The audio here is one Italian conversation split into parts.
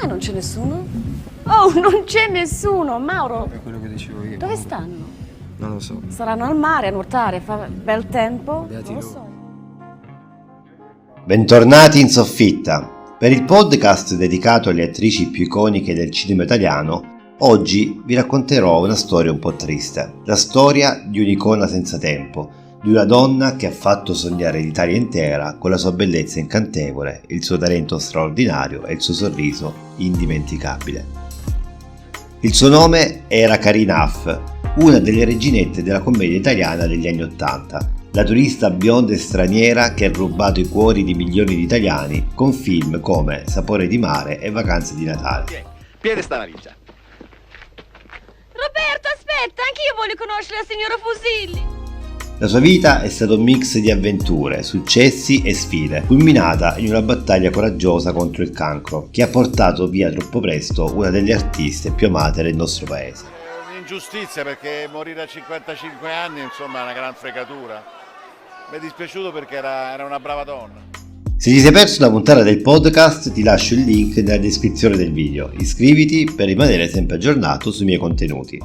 mai non c'è nessuno? Oh, non c'è nessuno, Mauro! È quello che dicevo io. Dove stanno? Non lo so. Saranno al mare a nuotare, fa bel tempo? Beati Non lo loro. so. Bentornati in soffitta. Per il podcast dedicato alle attrici più iconiche del cinema italiano, oggi vi racconterò una storia un po' triste. La storia di un'icona senza tempo, di una donna che ha fatto sognare l'Italia intera con la sua bellezza incantevole, il suo talento straordinario e il suo sorriso indimenticabile. Il suo nome era Carina Haff, una delle reginette della commedia italiana degli anni '80, la turista bionda e straniera che ha rubato i cuori di milioni di italiani con film come Sapore di mare e Vacanze di Natale. Piede sta valigia. Roberto, aspetta, anch'io voglio conoscere la signora Fusilli. La sua vita è stato un mix di avventure, successi e sfide, culminata in una battaglia coraggiosa contro il cancro, che ha portato via troppo presto una delle artiste più amate del nostro paese. È un'ingiustizia perché morire a 55 anni, insomma, è una gran fregatura. Mi è dispiaciuto perché era una brava donna. Se ti sei perso una puntata del podcast, ti lascio il link nella descrizione del video. Iscriviti per rimanere sempre aggiornato sui miei contenuti.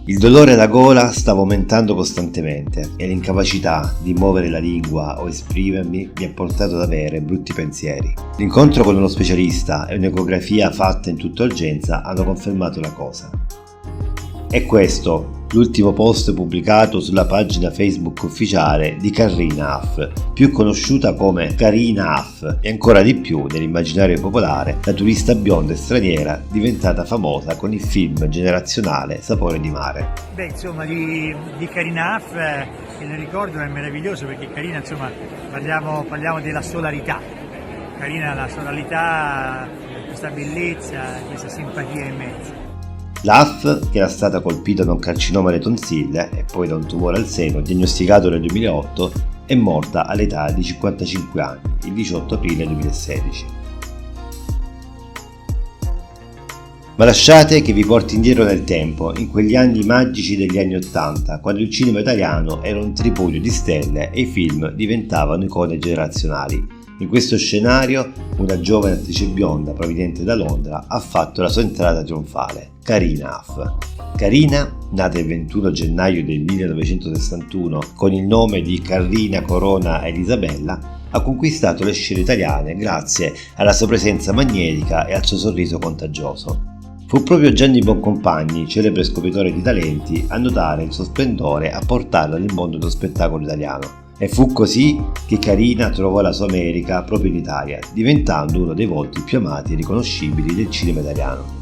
Il dolore alla gola stava aumentando costantemente e l'incapacità di muovere la lingua o esprimermi mi ha portato ad avere brutti pensieri. L'incontro con uno specialista e un'ecografia fatta in tutta urgenza hanno confermato la cosa. E questo l'ultimo post pubblicato sulla pagina Facebook ufficiale di Carina Haff, più conosciuta come Carina Haff e ancora di più nell'immaginario popolare la turista bionda e straniera diventata famosa con il film generazionale Sapore di mare. Beh, insomma, di Carina Haff il ricordo è meraviglioso perché Carina, insomma, parliamo della solarità. Carina, la solarità, questa bellezza, questa simpatia in mezzo. La Haff, che era stata colpita da un carcinoma alle tonsille e poi da un tumore al seno diagnosticato nel 2008, è morta all'età di 55 anni, il 18 aprile 2016. Ma lasciate che vi porti indietro nel tempo, in quegli anni magici degli anni '80, quando il cinema italiano era un tripudio di stelle e i film diventavano icone generazionali. In questo scenario, una giovane attrice bionda proveniente da Londra ha fatto la sua entrata trionfale, Carina Haff. Carina, nata il 21 gennaio del 1961 con il nome di Carina Corona Elisabella, ha conquistato le scene italiane grazie alla sua presenza magnetica e al suo sorriso contagioso. Fu proprio Gianni Boncompagni, celebre scopritore di talenti, a notare il suo splendore e a portarla nel mondo dello spettacolo italiano. E fu così che Carina trovò la sua America proprio in Italia, diventando uno dei volti più amati e riconoscibili del cinema italiano.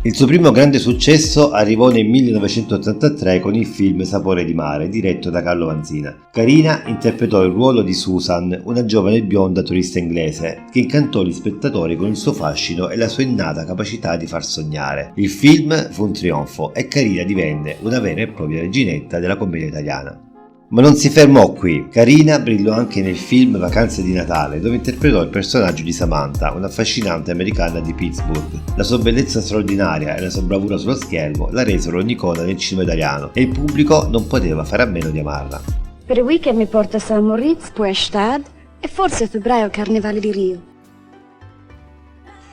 Il suo primo grande successo arrivò nel 1983 con il film Sapore di mare, diretto da Carlo Vanzina. Carina interpretò il ruolo di Susan, una giovane bionda turista inglese, che incantò gli spettatori con il suo fascino e la sua innata capacità di far sognare. Il film fu un trionfo e Carina divenne una vera e propria reginetta della commedia italiana. Ma non si fermò qui. Carina brillò anche nel film Vacanze di Natale, dove interpretò il personaggio di Samantha, un'affascinante americana di Pittsburgh. La sua bellezza straordinaria e la sua bravura sullo schermo la resero un'icona del cinema italiano e il pubblico non poteva fare a meno di amarla. Per il weekend mi porta a San Moritz, poi a Stad e forse a febbraio al Carnevale di Rio.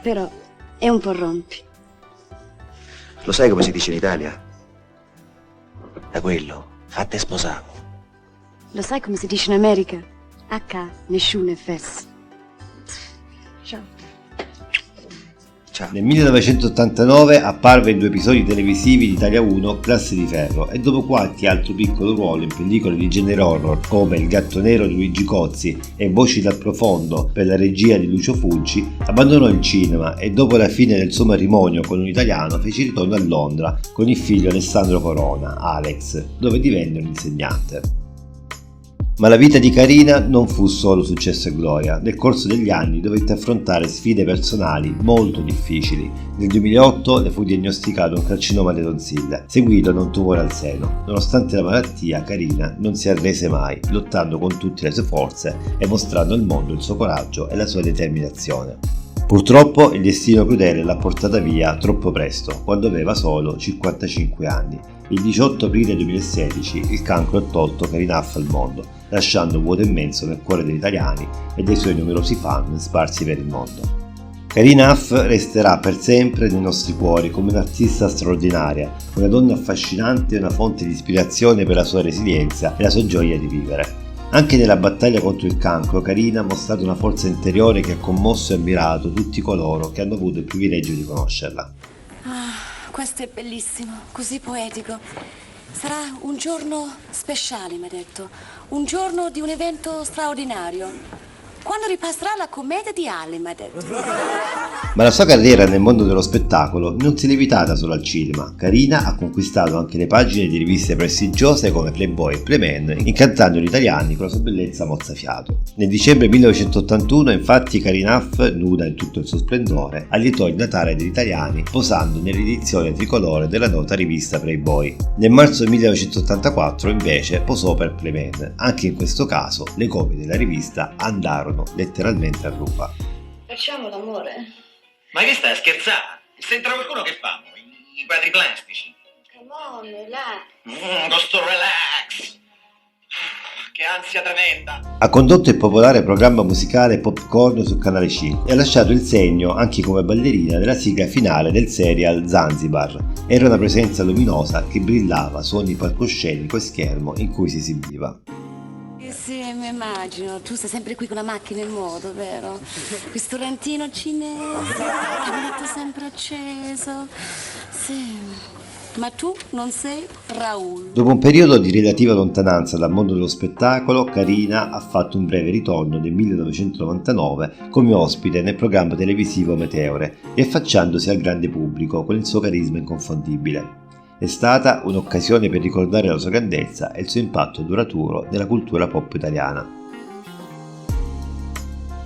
Però è un po' rompi. Lo sai come si dice in Italia? Da quello, fatte sposare. Lo sai come si dice in America? H, nessuno è fesso. Ciao. Ciao. Nel 1989 apparve in 2 episodi televisivi di Italia 1 Classe di Ferro e dopo qualche altro piccolo ruolo in pellicole di genere horror come Il gatto nero di Luigi Cozzi e Voci dal profondo per la regia di Lucio Fulci, abbandonò il cinema e dopo la fine del suo matrimonio con un italiano fece ritorno a Londra con il figlio Alessandro Corona, Alex, dove divenne un insegnante. Ma la vita di Carina non fu solo successo e gloria. Nel corso degli anni dovette affrontare sfide personali molto difficili. Nel 2008 le fu diagnosticato un carcinoma alle tonsille, seguito da un tumore al seno. Nonostante la malattia, Carina non si arrese mai, lottando con tutte le sue forze e mostrando al mondo il suo coraggio e la sua determinazione. Purtroppo il destino crudele l'ha portata via troppo presto, quando aveva solo 55 anni. Il 18 aprile 2016 il cancro ha tolto Carina Haff al mondo, lasciando un vuoto immenso nel cuore degli italiani e dei suoi numerosi fan sparsi per il mondo. Karina Huff resterà per sempre nei nostri cuori come un'artista straordinaria, una donna affascinante e una fonte di ispirazione per la sua resilienza e la sua gioia di vivere. Anche nella battaglia contro il cancro, Karina ha mostrato una forza interiore che ha commosso e ammirato tutti coloro che hanno avuto il privilegio di conoscerla. Questo è bellissimo, così poetico. Sarà un giorno speciale, mi ha detto. Un giorno di un evento straordinario. Quando ripasserà la commedia di Halle, mi ha detto. Ma la sua carriera nel mondo dello spettacolo non si è limitata solo al cinema. Karina ha conquistato anche le pagine di riviste prestigiose come Playboy e Playman, incantando gli italiani con la sua bellezza mozzafiato. Nel dicembre 1981, infatti, Karina Huff, nuda in tutto il suo splendore, allietò il Natale degli italiani posando nell'edizione tricolore della nota rivista Playboy. Nel marzo 1984, invece, posò per Playman. Anche in questo caso, le copie della rivista andarono letteralmente a ruba. Facciamo l'amore? Ma che stai a scherzare? Se entra qualcuno che fanno? I quadri plastici? Come on, là. Con sto relax. Che ansia tremenda. Ha condotto il popolare programma musicale Popcorn su Canale C e ha lasciato il segno anche come ballerina della sigla finale del serial Zanzibar. Era una presenza luminosa che brillava su ogni palcoscenico e schermo in cui si esibiva. Sì, mi immagino. Tu stai sempre qui con la macchina in moto, vero? Ristorantino cinese, caminetto sempre acceso. Sì. Ma tu non sei Raul. Dopo un periodo di relativa lontananza dal mondo dello spettacolo, Karina ha fatto un breve ritorno nel 1999 come ospite nel programma televisivo Meteore, riaffacciandosi al grande pubblico con il suo carisma inconfondibile. È stata un'occasione per ricordare la sua grandezza e il suo impatto duraturo nella cultura pop italiana.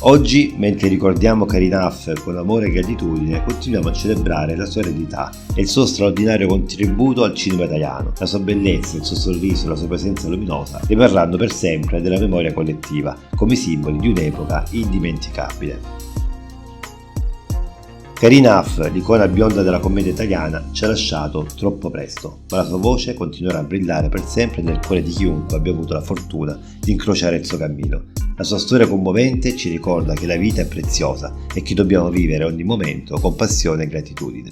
Oggi, mentre ricordiamo Karina Huff con amore e gratitudine, continuiamo a celebrare la sua eredità e il suo straordinario contributo al cinema italiano. La sua bellezza, il suo sorriso e la sua presenza luminosa rimarranno per sempre della memoria collettiva, come simboli di un'epoca indimenticabile. Karina Huff, l'icona bionda della commedia italiana, ci ha lasciato troppo presto, ma la sua voce continuerà a brillare per sempre nel cuore di chiunque abbia avuto la fortuna di incrociare il suo cammino. La sua storia commovente ci ricorda che la vita è preziosa e che dobbiamo vivere ogni momento con passione e gratitudine.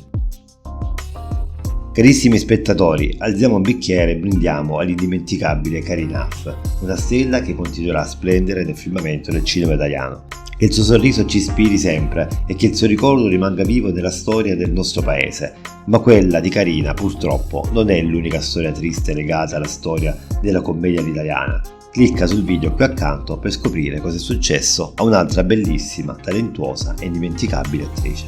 Carissimi spettatori, alziamo un bicchiere e brindiamo all'indimenticabile Karina Huff, una stella che continuerà a splendere nel firmamento del cinema italiano. Che il suo sorriso ci ispiri sempre e che il suo ricordo rimanga vivo nella storia del nostro paese. Ma quella di Karina, purtroppo, non è l'unica storia triste legata alla storia della commedia italiana. Clicca sul video qui accanto per scoprire cosa è successo a un'altra bellissima, talentuosa e indimenticabile attrice.